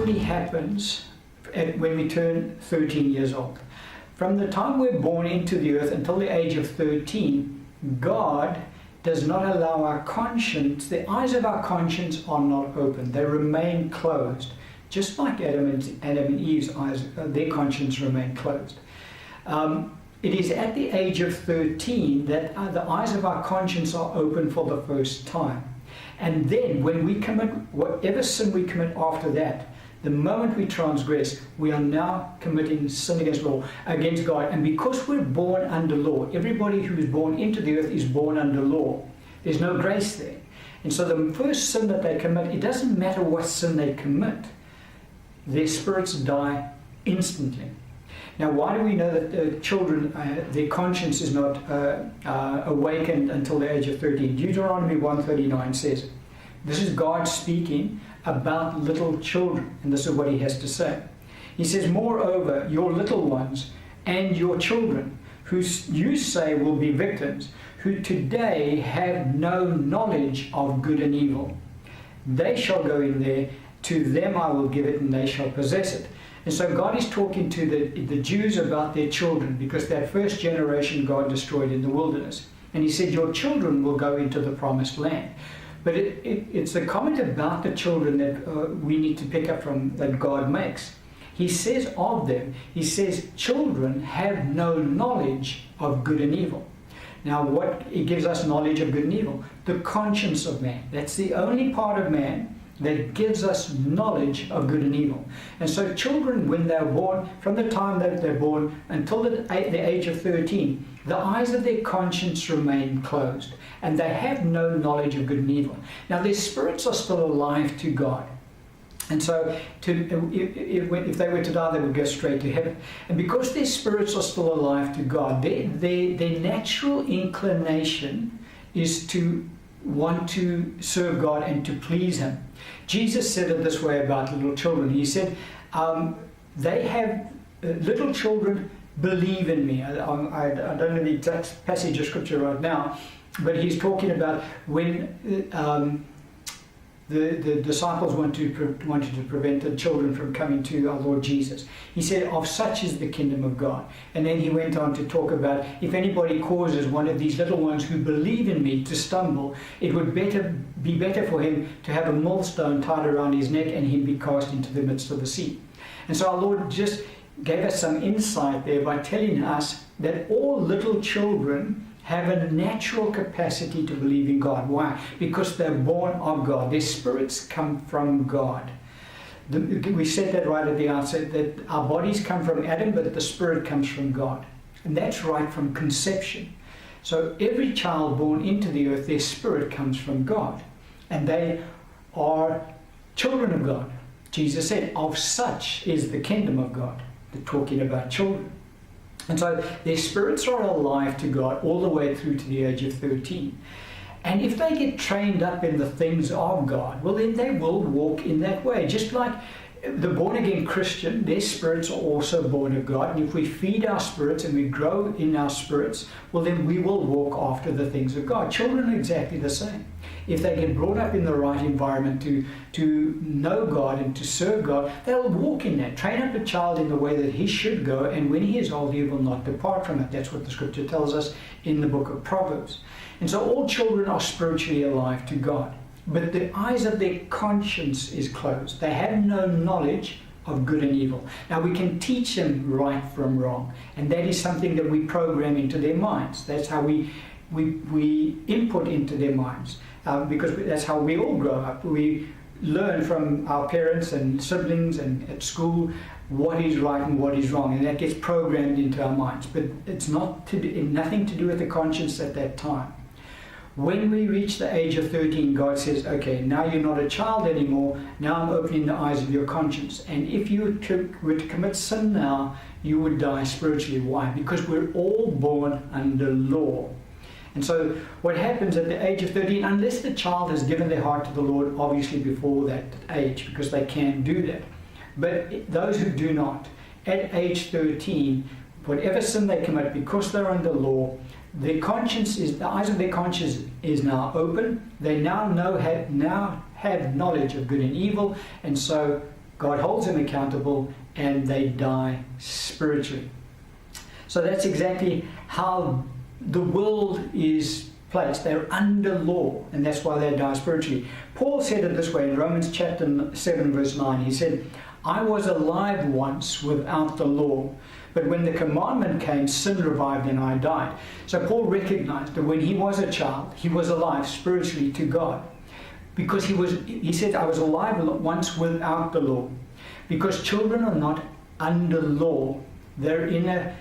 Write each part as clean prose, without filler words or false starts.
only happens when we turn 13 years old. From the time we're born into the earth until the age of 13, God does not allow our conscience, the eyes of our conscience are not open. They remain closed. Just like Adam and Eve's eyes, their conscience remained closed. It is at the age of 13 that the eyes of our conscience are open for the first time. And then when we commit whatever sin we commit after that, the moment we transgress, we are now committing sin against God. And because we're born under law, everybody who is born into the earth is born under law. There's no grace there. And so the first sin that they commit, it doesn't matter what sin they commit, their spirits die instantly. Now, why do we know that children, their conscience is not awakened until the age of 13? Deuteronomy 1:39 says, this is God speaking about little children, and this is what he has to say. He says, moreover, your little ones and your children, who you say will be victims, who today have no knowledge of good and evil, they shall go in there, to them I will give it, and they shall possess it. And so God is talking to the Jews about their children, because that first generation God destroyed in the wilderness. And he said, your children will go into the promised land. But it's the comment about the children that we need to pick up from, that God makes. He says of them, he says, children have no knowledge of good and evil. Now, it gives us knowledge of good and evil? The conscience of man. That's the only part of man that gives us knowledge of good and evil. And so children, when they're born, from the time that they're born until the age of 13, the eyes of their conscience remain closed, and they have no knowledge of good and evil. Now, their spirits are still alive to God. And so if they were to die, they would go straight to heaven. And because their spirits are still alive to God, their natural inclination is to want to serve God and to please him. Jesus said it this way about little children. He said, little children believe in me. I don't know the exact passage of scripture right now, but he's talking about when the disciples wanted to prevent the children from coming to our Lord Jesus. He said, of such is the kingdom of God. And then he went on to talk about, if anybody causes one of these little ones who believe in me to stumble, it would be better for him to have a millstone tied around his neck and him be cast into the midst of the sea. And so our Lord just gave us some insight there by telling us that all little children have a natural capacity to believe in God. Why? Because they're born of God. Their spirits come from God. We said that right at the outset, that our bodies come from Adam, but the spirit comes from God. And that's right from conception. So every child born into the earth, their spirit comes from God. And they are children of God. Jesus said, of such is the kingdom of God. They're talking about children. And so their spirits are alive to God all the way through to the age of 13. And if they get trained up in the things of God, well, then they will walk in that way. Just like the born-again Christian, their spirits are also born of God. And if we feed our spirits and we grow in our spirits, well, then we will walk after the things of God. Children are exactly the same. If they get brought up in the right environment to know God and to serve God, they'll walk in that. Train up a child in the way that he should go, and when he is old, he will not depart from it. That's what the scripture tells us in the book of Proverbs. And so all children are spiritually alive to God, but the eyes of their conscience is closed. They have no knowledge of good and evil. Now, we can teach them right from wrong, and that is something that we program into their minds. That's how we input into their minds. Because that's how we all grow up. We learn from our parents and siblings and at school what is right and what is wrong, and that gets programmed into our minds. But it's nothing to do with the conscience at that time. When we reach the age of 13, God says, okay, now you're not a child anymore. Now I'm opening the eyes of your conscience. And if you were to commit sin now, you would die spiritually. Why? Because we're all born under law. And so what happens at the age of 13, unless the child has given their heart to the Lord, obviously before that age, because they can do that. But those who do not, at age 13, whatever sin they commit, because they're under law, the eyes of their conscience is now open. They now have knowledge of good and evil, and so God holds them accountable, and they die spiritually. So that's exactly how the world is placed. They're under law, and that's why they die spiritually. Paul said it this way in Romans chapter 7 verse 9. He said, I was alive once without the law, but when the commandment came, sin revived and I died. So Paul recognized that when he was a child, he was alive spiritually to God. Because he said, I was alive once without the law. Because children are not under law. They're in a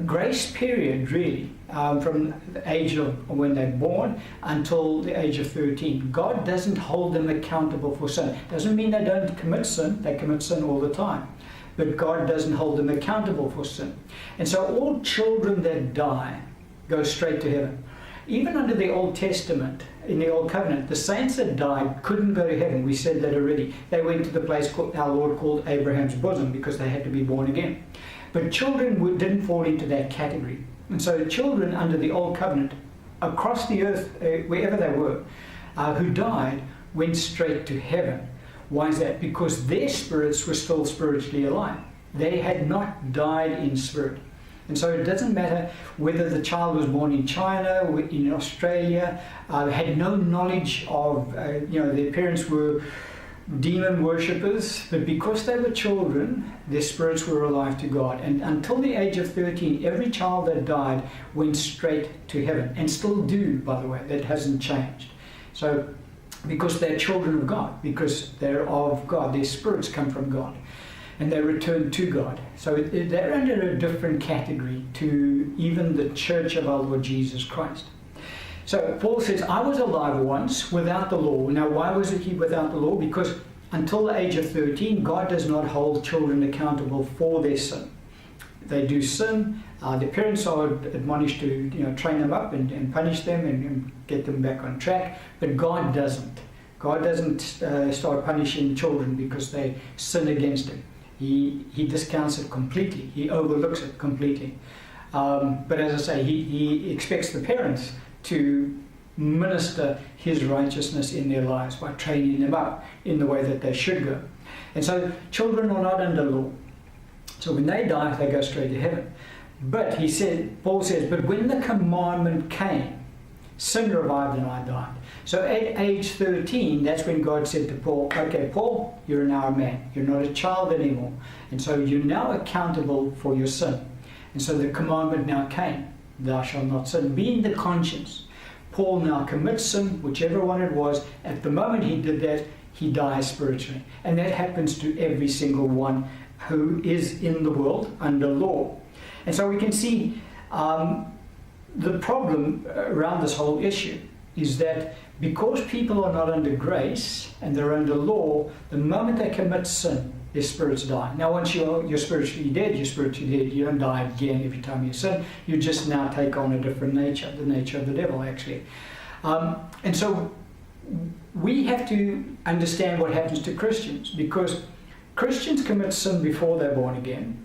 grace period, really, from the age of when they're born until the age of 13. God doesn't hold them accountable for sin. Doesn't mean they don't commit sin. They commit sin all the time. But God doesn't hold them accountable for sin. And so all children that die go straight to heaven. Even under the Old Testament, in the Old Covenant, the saints that died couldn't go to heaven. We said that already. They went to the place our Lord called Abraham's bosom because they had to be born again. But children didn't fall into that category. And so children under the Old Covenant, across the earth, wherever they were, who died, went straight to heaven. Why is that? Because their spirits were still spiritually alive. They had not died in spirit. And so it doesn't matter whether the child was born in China, or in Australia, had no knowledge of, their parents were demon worshippers, but because they were children, their spirits were alive to God. And until the age of 13, every child that died went straight to heaven, and still do, by the way. That hasn't changed. So, because they're children of God, because they're of God, their spirits come from God, and they return to God. So they're under a different category to even the church of our Lord Jesus Christ. So Paul says, I was alive once without the law. Now, why was he without the law? Because until the age of 13, God does not hold children accountable for their sin. They do sin. Their parents are admonished to train them up and punish them and get them back on track. But God doesn't. God doesn't start punishing children because they sin against him. He discounts it completely. He overlooks it completely. But as I say, he expects the parents to minister his righteousness in their lives by training them up in the way that they should go. And so children are not under law. So when they die, they go straight to heaven. But Paul says, but when the commandment came, sin revived and I died. So at age 13, that's when God said to Paul, okay, Paul, you're now a man. You're not a child anymore. And so you're now accountable for your sin. And so the commandment now came, thou shalt not sin. Being the conscience, Paul now commits sin, whichever one it was. At the moment he did that, he dies spiritually. And that happens to every single one who is in the world under law. And so we can see the problem around this whole issue is that because people are not under grace and they're under law, the moment they commit sin, their spirits die. Now, once you're spiritually dead, you're spiritually dead. You don't die again every time you sin. You just now take on a different nature, the nature of the devil, actually. And so we have to understand what happens to Christians, because Christians commit sin before they're born again.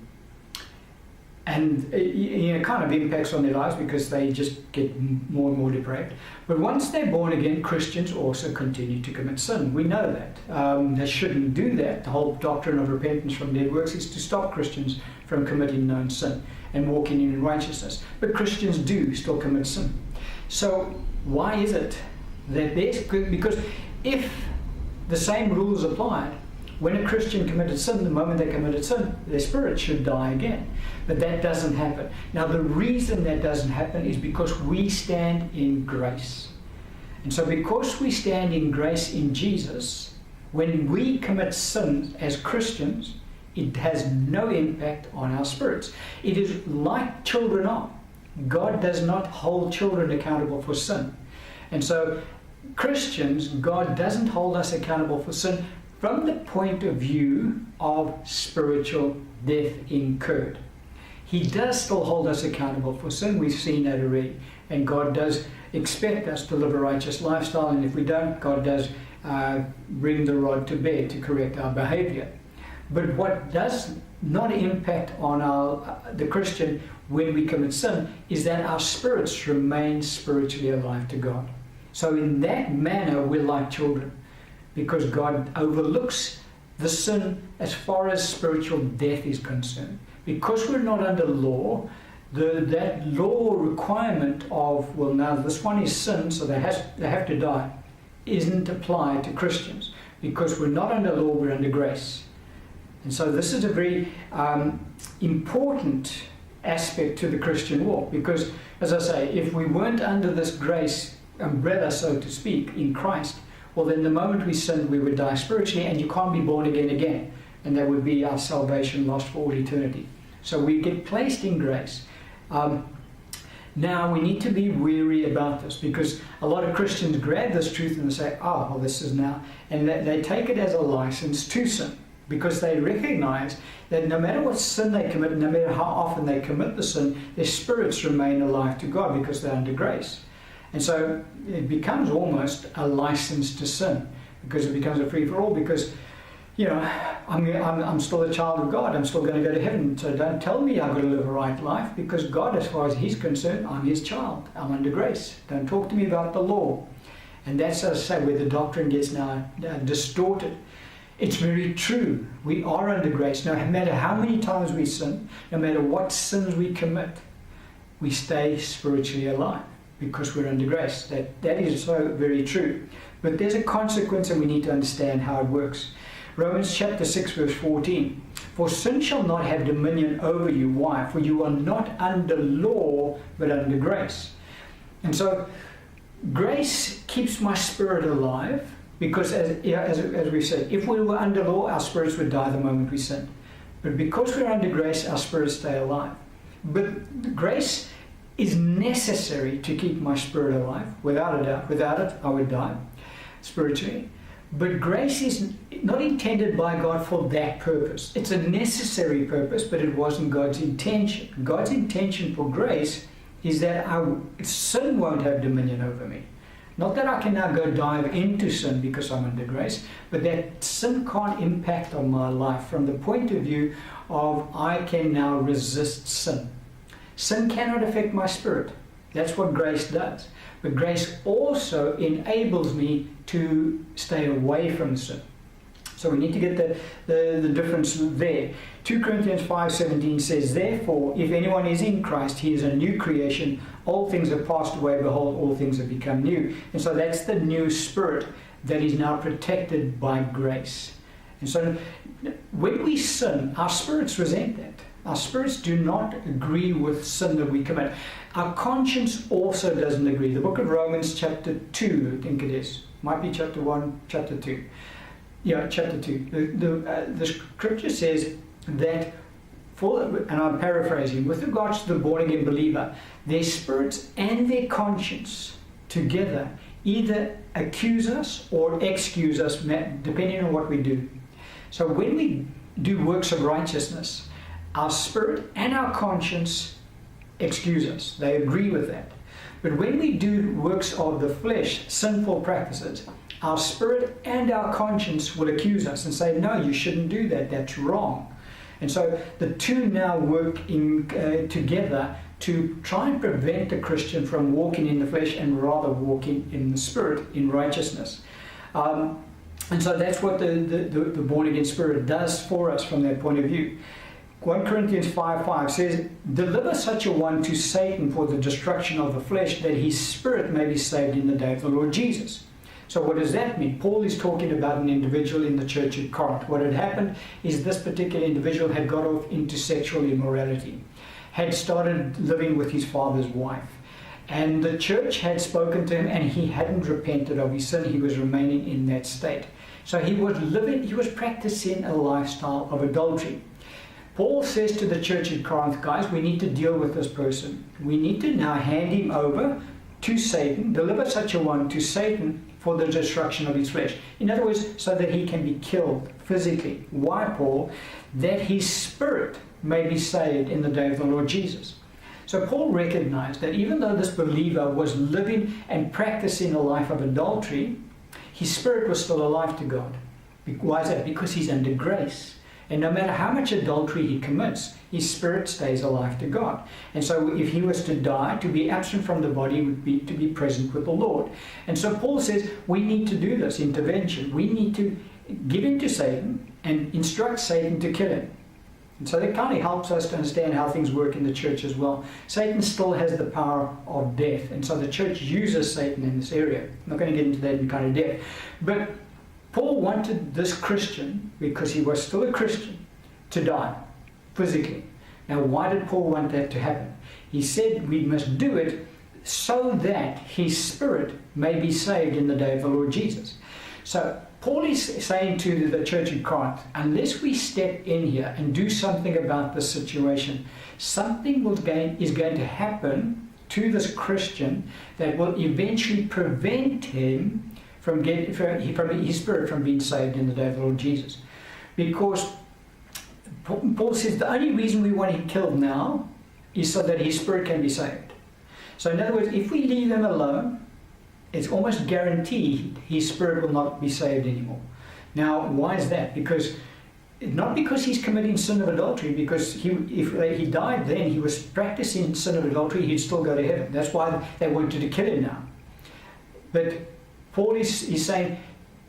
And it kind of impacts on their lives because they just get more and more depraved. But once they're born again, Christians also continue to commit sin. We know that. They shouldn't do that. The whole doctrine of repentance from dead works is to stop Christians from committing known sin and walking in righteousness. But Christians do still commit sin. So why is it that because if the same rules applied, when a Christian committed sin, the moment they committed sin, their spirit should die again. But that doesn't happen. Now, the reason that doesn't happen is because we stand in grace. And so because we stand in grace in Jesus, when we commit sin as Christians, it has no impact on our spirits. It is like children are. God does not hold children accountable for sin. And so Christians, God doesn't hold us accountable for sin from the point of view of spiritual death incurred. He does still hold us accountable for sin. We've seen that already. And God does expect us to live a righteous lifestyle. And if we don't, God does bring the rod to bear to correct our behavior. But what does not impact on the Christian when we commit sin is that our spirits remain spiritually alive to God. So in that manner, we're like children, because God overlooks the sin as far as spiritual death is concerned. Because we're not under law, that law requirement of, well, now this one is sin, so they have to die, isn't applied to Christians. Because we're not under law, we're under grace. And so this is a very important aspect to the Christian walk. Because, as I say, if we weren't under this grace umbrella, so to speak, in Christ, well, then the moment we sinned, we would die spiritually, and you can't be born again. And that would be our salvation lost for all eternity. So we get placed in grace. Now, we need to be wary about this, because a lot of Christians grab this truth and they say, oh, well, this is now, and they take it as a license to sin, because they recognize that no matter what sin they commit, no matter how often they commit the sin, their spirits remain alive to God because they're under grace. And so it becomes almost a license to sin, because it becomes a free-for-all, because I'm still a child of God. I'm still going to go to heaven. So don't tell me I've got to live a right life, because God, as far as He's concerned, I'm His child. I'm under grace. Don't talk to me about the law. And that's, as I say, where the doctrine gets now distorted. It's very true. We are under grace. No matter how many times we sin, no matter what sins we commit, we stay spiritually alive because we're under grace. That is so very true. But there's a consequence, and we need to understand how it works. Romans chapter 6 verse 14. For sin shall not have dominion over you. Why? For you are not under law, but under grace. And so grace keeps my spirit alive, because as we said, if we were under law, our spirits would die the moment we sinned. But because we're under grace, our spirits stay alive. But grace is necessary to keep my spirit alive, without a doubt. Without it, I would die spiritually. But grace is not intended by God for that purpose. It's a necessary purpose, but it wasn't God's intention. God's intention for grace is that sin won't have dominion over me. Not that I can now go dive into sin because I'm under grace, but that sin can't impact on my life from the point of view of I can now resist sin. Sin cannot affect my spirit. That's what grace does. But grace also enables me to stay away from sin. So we need to get the difference there. 2 Corinthians 5:17 says, therefore, if anyone is in Christ, he is a new creation. All things have passed away. Behold, all things have become new. And so that's the new spirit that is now protected by grace. And so when we sin, our spirits resent that. Our spirits do not agree with sin that we commit. Our conscience also doesn't agree. The book of Romans chapter 2, I think it is. Might be chapter 1, chapter 2. Yeah, chapter 2. The scripture says that, and I'm paraphrasing, with regards to the born-again believer, their spirits and their conscience together either accuse us or excuse us, depending on what we do. So when we do works of righteousness, our spirit and our conscience excuse us. They agree with that. But when we do works of the flesh, sinful practices, our spirit and our conscience will accuse us and say, no, you shouldn't do that. That's wrong. And so the two now work together to try and prevent the Christian from walking in the flesh and rather walking in the spirit, in righteousness. And so that's what the born-again spirit does for us from that point of view. 1 Corinthians 5:5 says, deliver such a one to Satan for the destruction of the flesh, that his spirit may be saved in the day of the Lord Jesus. So what does that mean? Paul is talking about an individual in the church at Corinth. What had happened is this particular individual had got off into sexual immorality, had started living with his father's wife. And the church had spoken to him, and he hadn't repented of his sin. He was remaining in that state. So he was practicing a lifestyle of adultery. Paul says to the church at Corinth, guys, we need to deal with this person. We need to now hand him over to Satan, deliver such a one to Satan for the destruction of his flesh. In other words, so that he can be killed physically. Why, Paul? That his spirit may be saved in the day of the Lord Jesus. So Paul recognized that even though this believer was living and practicing a life of adultery, his spirit was still alive to God. Why is that? Because he's under grace. And no matter how much adultery he commits, his spirit stays alive to God. And so if he was to die, to be absent from the body would be to be present with the Lord. And so Paul says we need to do this intervention. We need to give him to Satan and instruct Satan to kill him. And so that kind of helps us to understand how things work in the church as well. Satan still has the power of death, and so the church uses Satan in this area. I'm not going to get into that in kind of depth. But Paul wanted this Christian, because he was still a Christian, to die physically. Now, why did Paul want that to happen? He said we must do it so that his spirit may be saved in the day of the Lord Jesus. So Paul is saying to the church in Corinth, unless we step in here and do something about this situation, something is going to happen to this Christian that will eventually prevent him from his spirit from being saved in the day of the Lord Jesus. Because Paul says the only reason we want him killed now is so that his spirit can be saved. So in other words, if we leave him alone, it's almost guaranteed his spirit will not be saved anymore. Now, why is that? Not because he's committing sin of adultery, because if he died then, he was practicing sin of adultery, he'd still go to heaven. That's why they wanted to kill him now. But Paul is saying,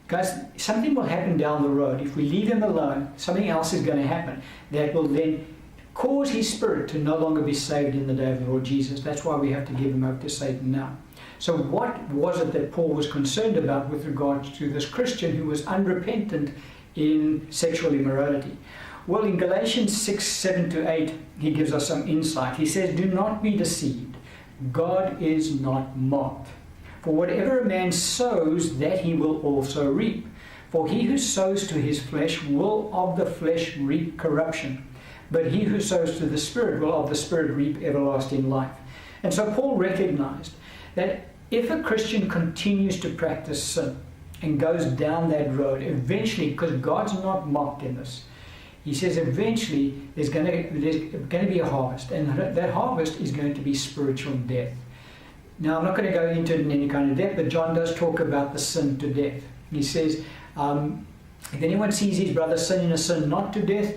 guys, something will happen down the road. If we leave him alone, something else is going to happen that will then cause his spirit to no longer be saved in the day of the Lord Jesus. That's why we have to give him over to Satan now. So what was it that Paul was concerned about with regards to this Christian who was unrepentant in sexual immorality? Well, in Galatians 6:7-8, he gives us some insight. He says, do not be deceived. God is not mocked. For whatever a man sows, that he will also reap. For he who sows to his flesh will of the flesh reap corruption. But he who sows to the Spirit will of the Spirit reap everlasting life. And so Paul recognized that if a Christian continues to practice sin and goes down that road, eventually, because God's not mocked in this, he says eventually there's going to be a harvest, and that harvest is going to be spiritual death. Now, I'm not going to go into it in any kind of depth, but John does talk about the sin to death. He says, if anyone sees his brother sinning a sin not to death,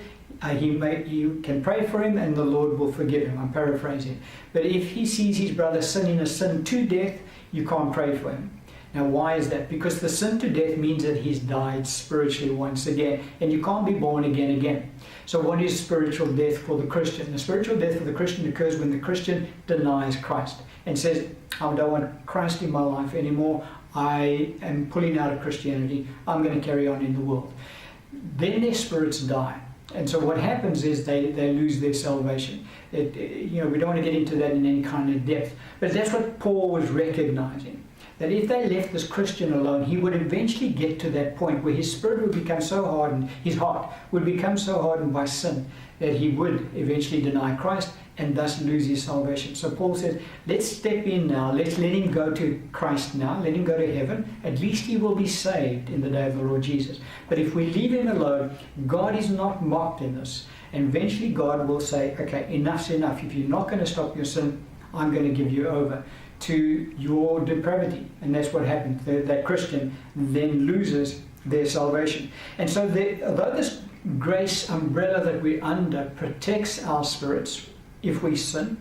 you can pray for him and the Lord will forgive him. I'm paraphrasing. But if he sees his brother sinning a sin to death, you can't pray for him. Now, why is that? Because the sin to death means that he's died spiritually once again, and you can't be born again. So what is spiritual death for the Christian? The spiritual death for the Christian occurs when the Christian denies Christ and says, I don't want Christ in my life anymore. I am pulling out of Christianity. I'm going to carry on in the world. Then their spirits die. And so what happens is they lose their salvation. We don't want to get into that in any kind of depth. But that's what Paul was recognizing. That if they left this Christian alone, he would eventually get to that point where his spirit would become so hardened, his heart would become so hardened by sin, that he would eventually deny Christ and thus lose his salvation. So Paul says, let's step in now, let's let him go to Christ now, let him go to heaven, at least he will be saved in the day of the Lord Jesus. But if we leave him alone, God is not mocked in this, and eventually God will say, okay, enough's enough. If you're not going to stop your sin, I'm going to give you over to your depravity. And that's what happened. That Christian then loses their salvation. And so although this grace umbrella that we're under protects our spirits if we sin,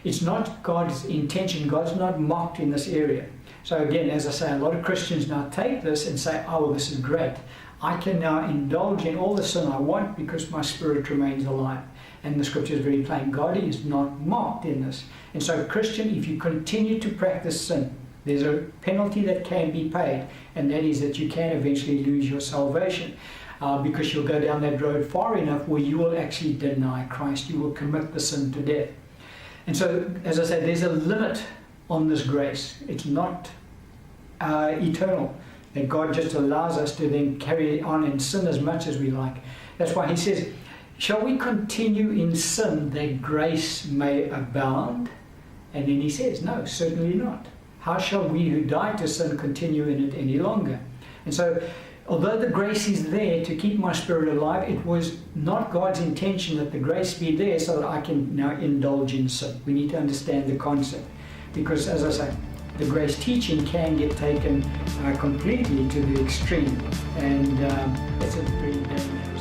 it's not God's intention. God's not mocked in this area. So again, as I say, a lot of Christians now take this and say, oh, well, this is great. I can now indulge in all the sin I want because my spirit remains alive. And the scripture is very plain. God is not mocked in this. And so, Christian, if you continue to practice sin, there's a penalty that can be paid, and that is that you can eventually lose your salvation because you'll go down that road far enough where you will actually deny Christ. You will commit the sin to death. And so, as I said, there's a limit on this grace. It's not eternal, that God just allows us to then carry on in sin as much as we like. That's why he says, shall we continue in sin that grace may abound? And then he says, no, certainly not. How shall we who died to sin continue in it any longer? And so, although the grace is there to keep my spirit alive, it was not God's intention that the grace be there so that I can now indulge in sin. We need to understand the concept. Because, as I say, the grace teaching can get taken completely to the extreme. And it's a very dangerous.